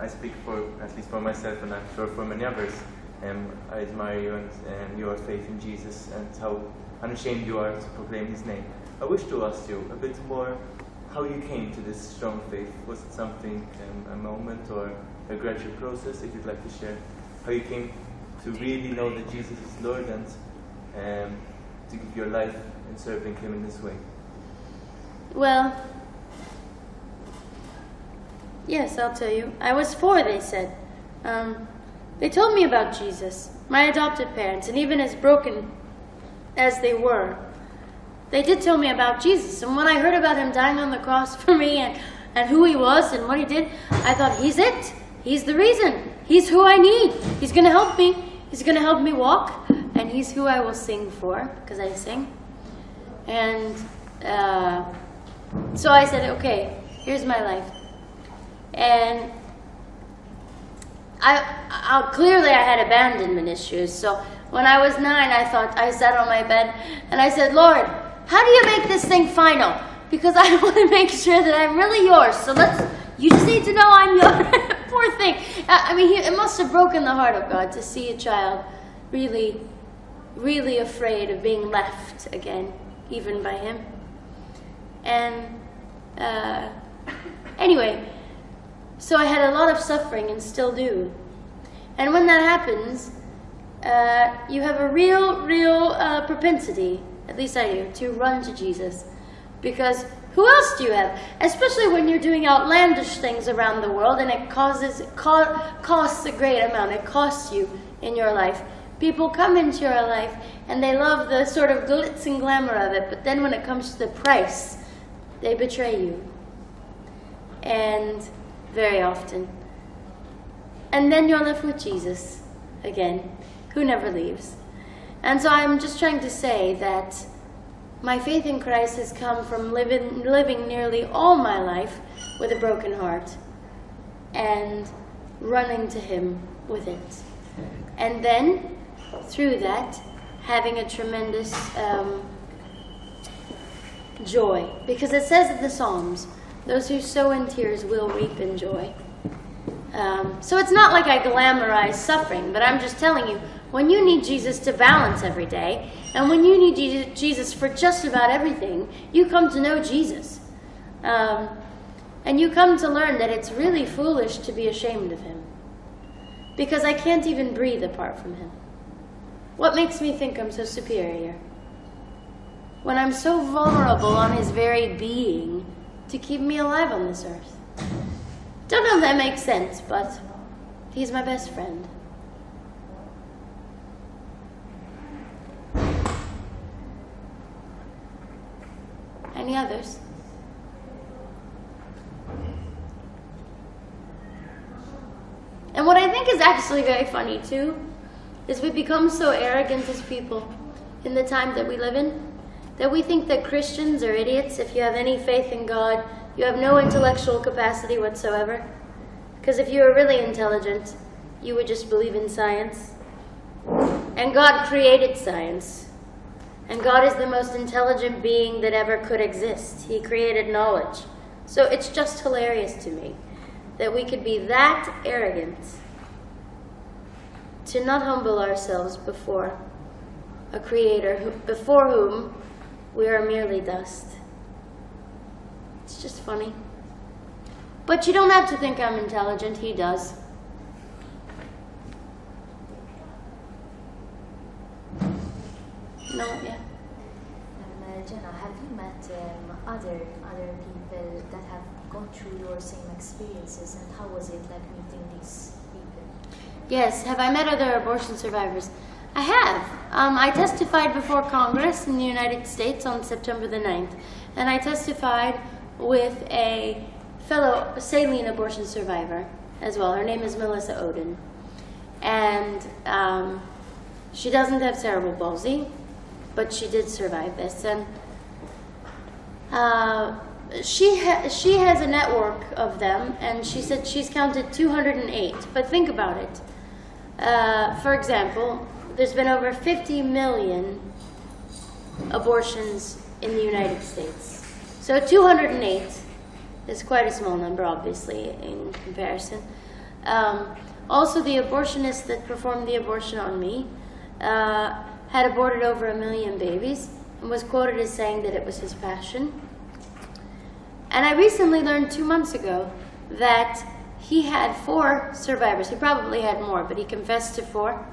I speak for, at least for myself, and I'm sure for many others. I admire you and your faith in Jesus and how unashamed you are to proclaim His name. I wish to ask you a bit more how you came to this strong faith. Was it something, a moment or a gradual process? If you'd like to share how you came to really know that Jesus is Lord and to give your life in serving Him in this way. Well, yes, I'll tell you. I was 4, they said. They told me about Jesus, my adopted parents, and even as broken as they were, they did tell me about Jesus. And when I heard about Him dying on the cross for me and who He was and what He did, I thought, He's it. He's the reason. He's who I need. He's going to help me. He's going to help me walk. And He's who I will sing for, because I sing. And so I said, okay, here's my life. And clearly I had abandonment issues. So when I was 9, I sat on my bed and I said, Lord, how do you make this thing final? Because I want to make sure that I'm really yours. So you just need to know I'm yours. Poor thing. I mean, it must have broken the heart of God to see a child really, really afraid of being left again, even by Him. And anyway, so I had a lot of suffering and still do. And when that happens, you have a real propensity, at least I do, to run to Jesus. Because who else do you have? Especially when you're doing outlandish things around the world and it costs a great amount. It costs you in your life. People come into your life and they love the sort of glitz and glamour of it, but then when it comes to the price, they betray you. And very often. And then you're left with Jesus again, who never leaves. And so I'm just trying to say that my faith in Christ has come from living nearly all my life with a broken heart and running to Him with it. And then, through that, having a tremendous joy. Because it says in the Psalms, those who sow in tears will reap in joy. So it's not like I glamorize suffering, but I'm just telling you, when you need Jesus to balance every day, and when you need Jesus for just about everything, you come to know Jesus. And you come to learn that it's really foolish to be ashamed of Him. Because I can't even breathe apart from Him. What makes me think I'm so superior? When I'm so vulnerable on His very being to keep me alive on this earth. Don't know if that makes sense, but He's my best friend. Any others? And what I think is actually very funny too, is we become so arrogant as people in the time that we live in, that we think that Christians are idiots. If you have any faith in God, you have no intellectual capacity whatsoever. Because if you were really intelligent, you would just believe in science. And God created science. And God is the most intelligent being that ever could exist. He created knowledge. So it's just hilarious to me that we could be that arrogant to not humble ourselves before a Creator before whom we are merely dust. It's just funny. But you don't have to think I'm intelligent. He does. No, yeah. Gianna, have you met other people that have gone through your same experiences, and how was it like meeting these people? Yes, have I met other abortion survivors? I have. I testified before Congress in the United States on September the 9th, and I testified with a fellow saline abortion survivor as well. Her name is Melissa Oden. And she doesn't have cerebral palsy, but she did survive this. And she has a network of them, and she said she's counted 208. But think about it. For example, there's been over 50 million abortions in the United States. So 208 It's quite a small number, obviously, in comparison. Also, the abortionist that performed the abortion on me had aborted over 1 million babies and was quoted as saying that it was his passion. And I recently learned 2 months ago that he had 4 survivors. He probably had more, but he confessed to 4.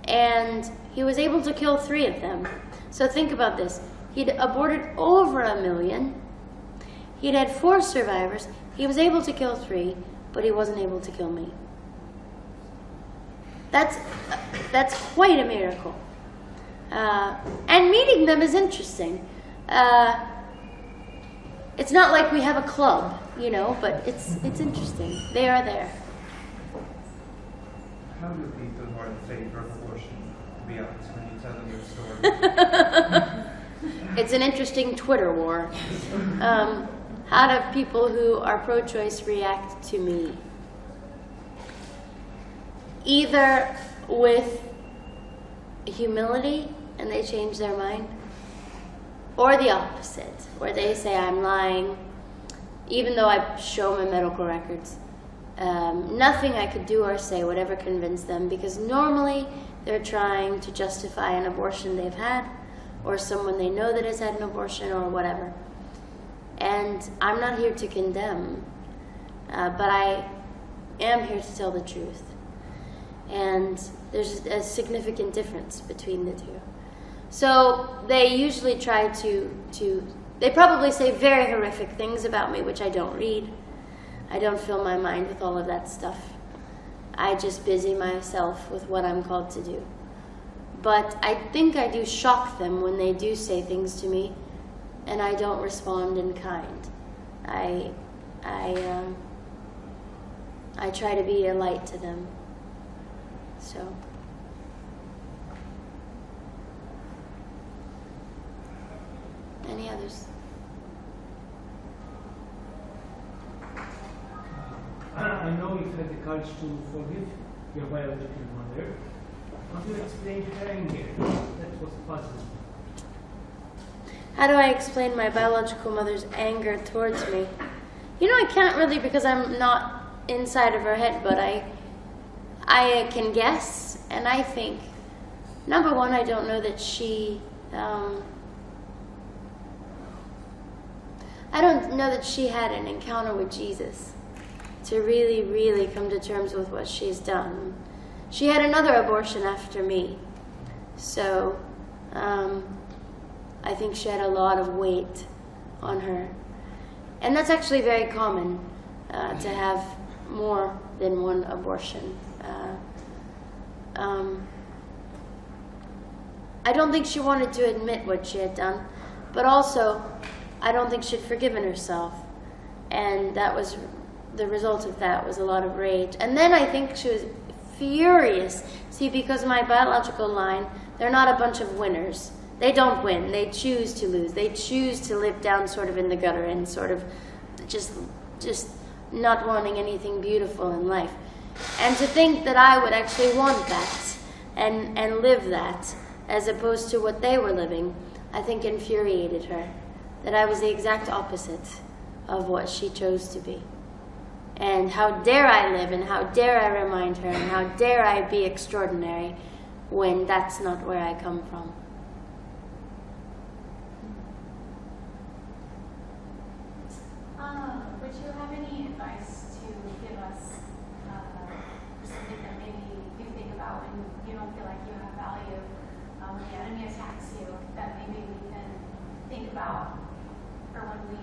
And he was able to kill 3 of them. So think about this. He'd aborted over 1 million. He'd had 4 survivors. He was able to kill 3, but he wasn't able to kill me. That's quite a miracle. And meeting them is interesting. It's not like we have a club, you know, but it's interesting. They are there. How do people who are in favor of abortion react when you tell them your story? It's an interesting Twitter war. How do people who are pro-choice react to me? Either with humility and they change their mind, or the opposite, where they say I'm lying, even though I show my medical records. Nothing I could do or say would ever convince them, because normally they're trying to justify an abortion they've had, or someone they know that has had an abortion, or whatever. And I'm not here to condemn, but I am here to tell the truth. And there's a significant difference between the two. So they usually try they probably say very horrific things about me, which I don't read. I don't fill my mind with all of that stuff. I just busy myself with what I'm called to do. But I think I do shock them when they do say things to me, and I don't respond in kind. I try to be a light to them. So. Any others? I know you've had the courage to forgive your biological mother. How do you explain her anger? That was puzzling. How do I explain my biological mother's anger towards me? You know, I can't really, because I'm not inside of her head, but I can guess, and I think, number one, I don't know that she, I don't know that she had an encounter with Jesus to really, really come to terms with what she's done. She had another abortion after me, so I think she had a lot of weight on her. And that's actually very common, to have more than one abortion. I don't think she wanted to admit what she had done, but also I don't think she'd forgiven herself. And that was the result of that, was a lot of rage. And then I think she was furious. See, because my biological line, they're not a bunch of winners. They don't win. They choose to lose. They choose to live down sort of in the gutter and sort of just not wanting anything beautiful in life. And to think that I would actually want that and live that as opposed to what they were living, I think infuriated her. That I was the exact opposite of what she chose to be. And how dare I live, and how dare I remind her, and how dare I be extraordinary when that's not where I come from. Would you have any advice to give us for something that maybe you think about when you don't feel like you have value, when the enemy attacks you, that maybe we can think about for when we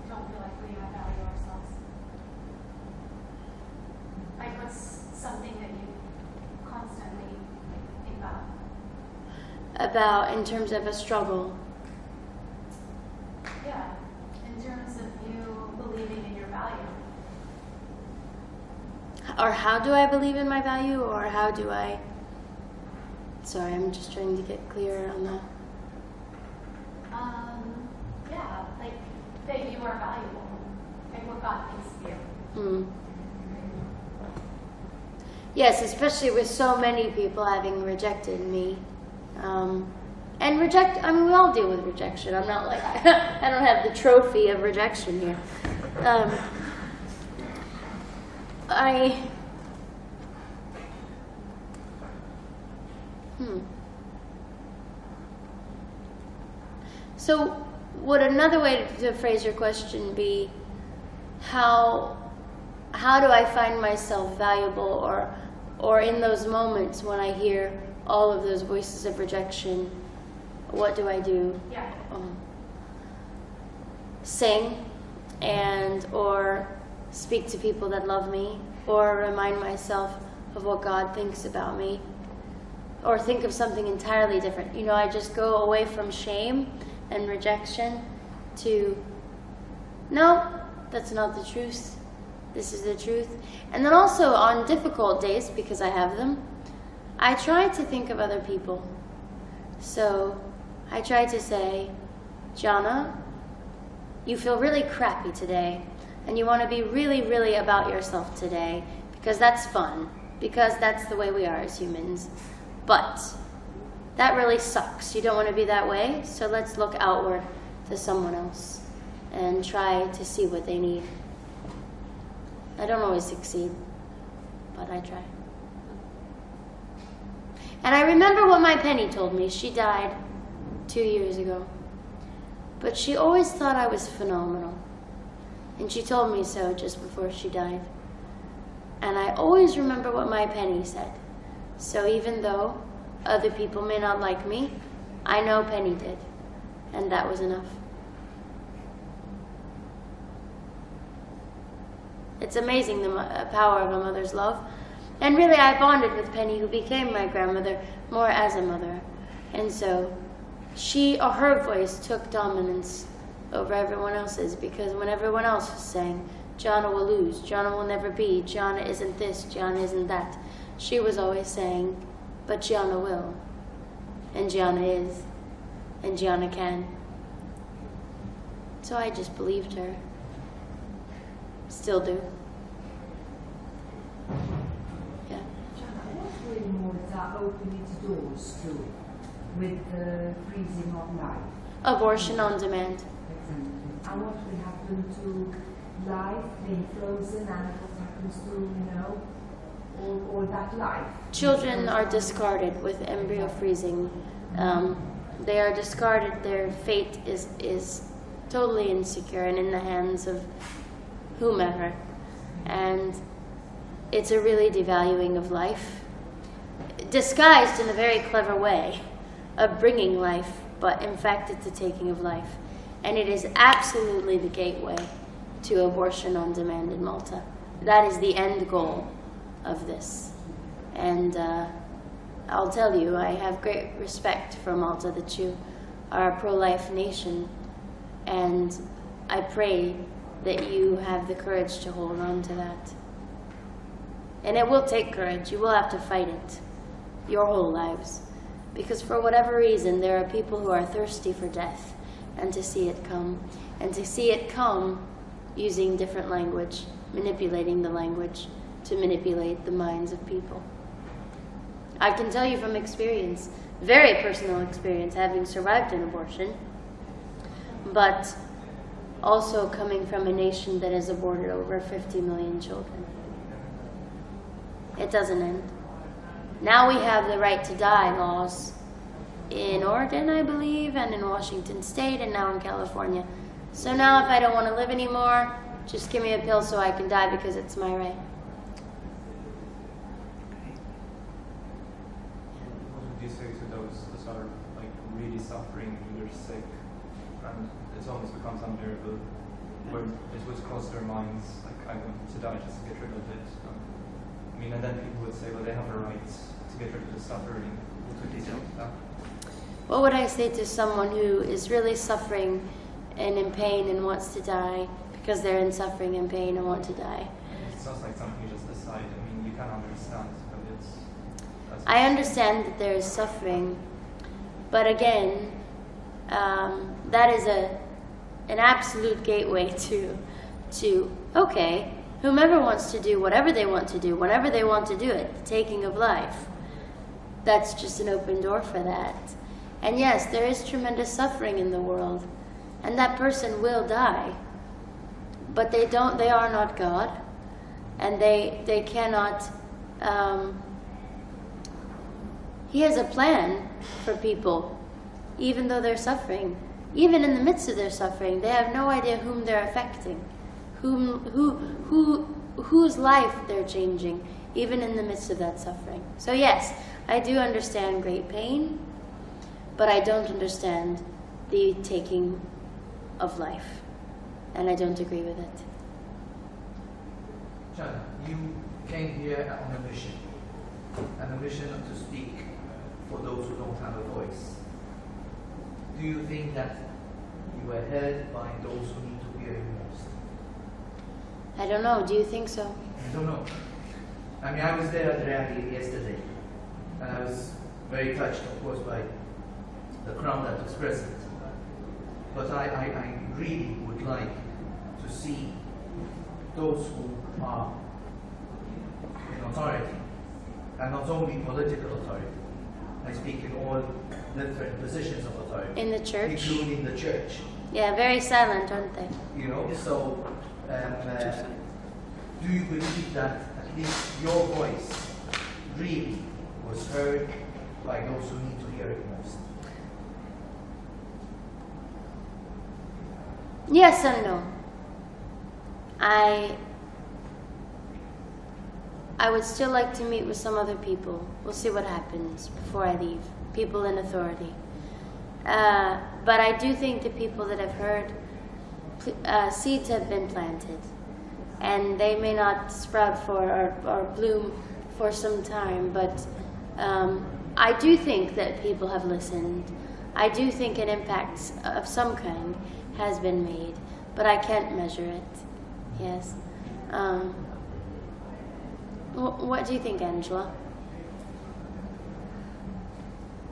don't feel like we have value ourselves? Like, what's something that you constantly think about? About in terms of a struggle. Yeah, in terms of you believing in your value. Or how do I believe in my value, or how do I... Sorry, I'm just trying to get clearer on that. Yeah, like that you are valuable, like what God thinks of you. Yes, especially with so many people having rejected me. And we all deal with rejection. I'm not like, I don't have the trophy of rejection here. So, would another way to phrase your question be, how do I find myself valuable, or in those moments when I hear all of those voices of rejection, what do I do? Yeah. Sing, or speak to people that love me, or remind myself of what God thinks about me, or think of something entirely different. You know, I just go away from shame and rejection to, no, that's not the truth. This is the truth. And then also on difficult days, because I have them, I try to think of other people. So I try to say, Gianna, you feel really crappy today, and you want to be really, really about yourself today, because that's fun, because that's the way we are as humans. But that really sucks. You don't want to be that way, so let's look outward to someone else and try to see what they need. I don't always succeed, but I try. And I remember what my Penny told me. She died 2 years ago. But she always thought I was phenomenal. And she told me so just before she died. And I always remember what my Penny said. So even though other people may not like me, I know Penny did. And that was enough. It's amazing the power of a mother's love. And really, I bonded with Penny, who became my grandmother, more as a mother. And so her voice took dominance over everyone else's, because when everyone else was saying, Gianna will lose, Gianna will never be, Gianna isn't this, Gianna isn't that, she was always saying, but Gianna will, and Gianna is, and Gianna can. So I just believed her. Still do. Yeah. Gianna, what way Malta open its doors to with the freezing of life? Abortion on demand. Exactly. And what will happen to life being frozen, and what happens to, all that life? Children are discarded with embryo freezing. They are discarded. Their fate is totally insecure and in the hands of whomever. And it's a really devaluing of life, disguised in a very clever way of bringing life, but in fact it's a taking of life. And it is absolutely the gateway to abortion on demand in Malta. That is the end goal of this. And I'll tell you, I have great respect for Malta, that you are a pro-life nation, and I pray that you have the courage to hold on to that. And it will take courage. You will have to fight it your whole lives, because for whatever reason there are people who are thirsty for death, and to see it come, and to see it come using different language, manipulating the language to manipulate the minds of people. I can tell you from experience, very personal experience, having survived an abortion, but also coming from a nation that has aborted over 50 million children. It doesn't end. Now we have the right to die laws in Oregon, I believe, and in Washington State, and now in California. So now if I don't want to live anymore, just give me a pill so I can die, because it's my right. What would you say to those that are really suffering, they're sick, and it almost becomes unbearable, where it would cross their minds, I want to die just to get rid of it. And then people would say, well, they have a right to get rid of the suffering. What would you say to that? What would I say to someone who is really suffering and in pain and wants to die because they're in suffering and pain and want to die? It's not like something you just decide. You can understand, but it's... I understand that there is suffering, but again, that is an absolute gateway to okay, whomever wants to do whatever they want to do, whenever they want to do it, the taking of life. That's just an open door for that. And yes, there is tremendous suffering in the world, and that person will die. but they are not God, and they cannot. He has a plan for people, even though they're suffering. Even in the midst of their suffering, they have no idea whom they're affecting, whose life they're changing, even in the midst of that suffering. So yes, I do understand great pain, but I don't understand the taking of life, and I don't agree with it. Gianna, you came here on a mission to speak for those who don't have a voice. Do you think that you were heard by those who need to hear you most? I don't know. Do you think so? I don't know. I mean, I was there at the rally yesterday, and I was very touched, of course, by the crowd that was present. But I really would like to see those who are in authority, and not only political authority. I speak in all different positions of authority. In the church? Including the church. Yeah, very silent, aren't they? You know, so do you believe that at least your voice really was heard by those who need to hear it most? Yes and no. I would still like to meet with some other people. We'll see what happens before I leave. People in authority. But I do think the people that have heard, seeds have been planted. And they may not sprout or bloom for some time, but I do think that people have listened. I do think an impact of some kind has been made, but I can't measure it. Yes. What do you think, Angela?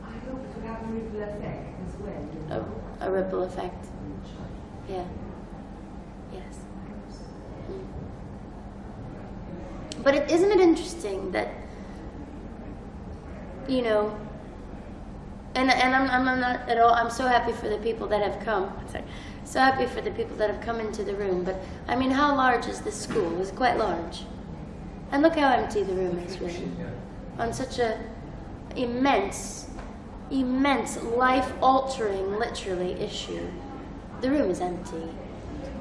I hope it will have a ripple effect as well. You know? A ripple effect. Yeah. Yes. But isn't it interesting that, you know, and I'm not at all, I'm so happy for the people that have come. Sorry. So happy for the people that have come into the room. But I mean, how large is this school? It's quite large. And look how empty the room is, really. On such a immense, life-altering, literally, issue. The room is empty.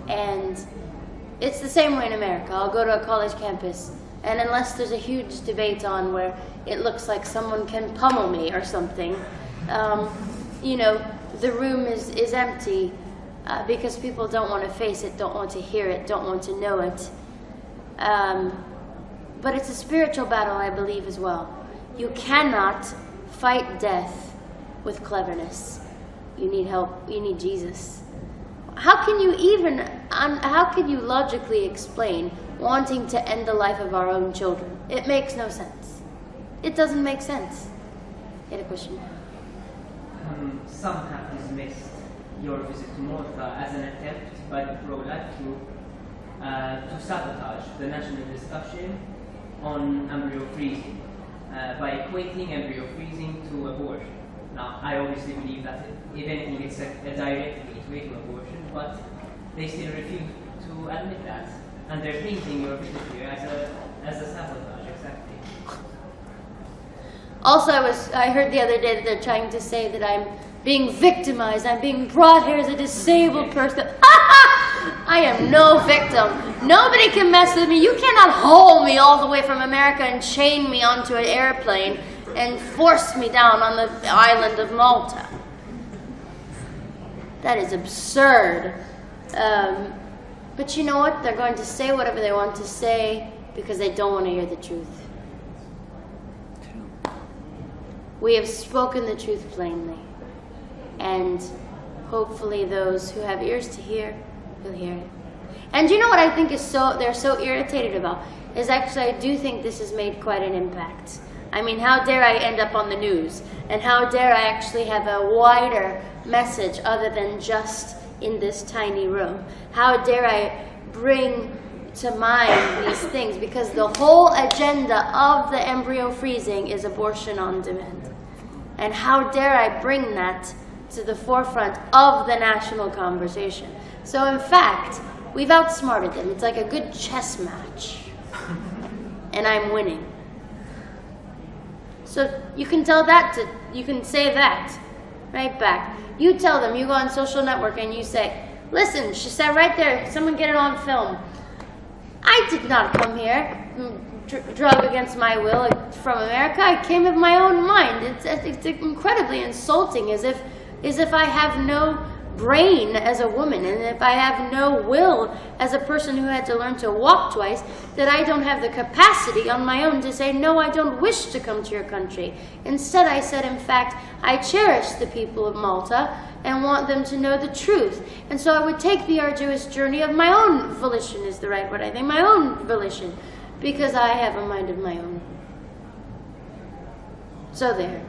And it's the same way in America. I'll go to a college campus, and unless there's a huge debate on where it looks like someone can pummel me or something, you know, the room is empty because people don't want to face it, don't want to hear it, don't want to know it. But it's a spiritual battle, I believe, as well. You cannot fight death with cleverness. You need help. You need Jesus. How can you logically explain wanting to end the life of our own children? It makes no sense. It doesn't make sense. You had a question? Some have dismissed your visit to Malta as an attempt by the pro-life group to sabotage the national discussion on embryo freezing by equating embryo freezing to abortion. Now, I obviously believe that if anything, it's a direct gateway to abortion, but they still refuse to admit that, and they're painting your visit here as a sabotage. Exactly. Also, I heard the other day that they're trying to say that I'm being victimized. I'm being brought here as a disabled person. I am no victim. Nobody can mess with me. You cannot haul me all the way from America and chain me onto an airplane and force me down on the island of Malta. That is absurd. But you know what? They're going to say whatever they want to say because they don't want to hear the truth. We have spoken the truth plainly. And hopefully those who have ears to hear will hear it. And you know what I think is they're so irritated about? Is actually I do think this has made quite an impact. I mean, how dare I end up on the news? And how dare I actually have a wider message other than just in this tiny room? How dare I bring to mind these things? Because the whole agenda of the embryo freezing is abortion on demand. And how dare I bring that to the forefront of the national conversation? So in fact, we've outsmarted them. It's like a good chess match. And I'm winning. So you can tell that you can say that right back. You tell them, you go on social network and you say, listen, she said right there, someone get it on film. I did not come here drug against my will from America. I came of my own mind. It's incredibly insulting, as if I have no brain as a woman, and if I have no will as a person who had to learn to walk twice, that I don't have the capacity on my own to say, no, I don't wish to come to your country. Instead, I said, in fact, I cherish the people of Malta and want them to know the truth. And so I would take the arduous journey of my own volition, is the right word, I think, my own volition, because I have a mind of my own. So there.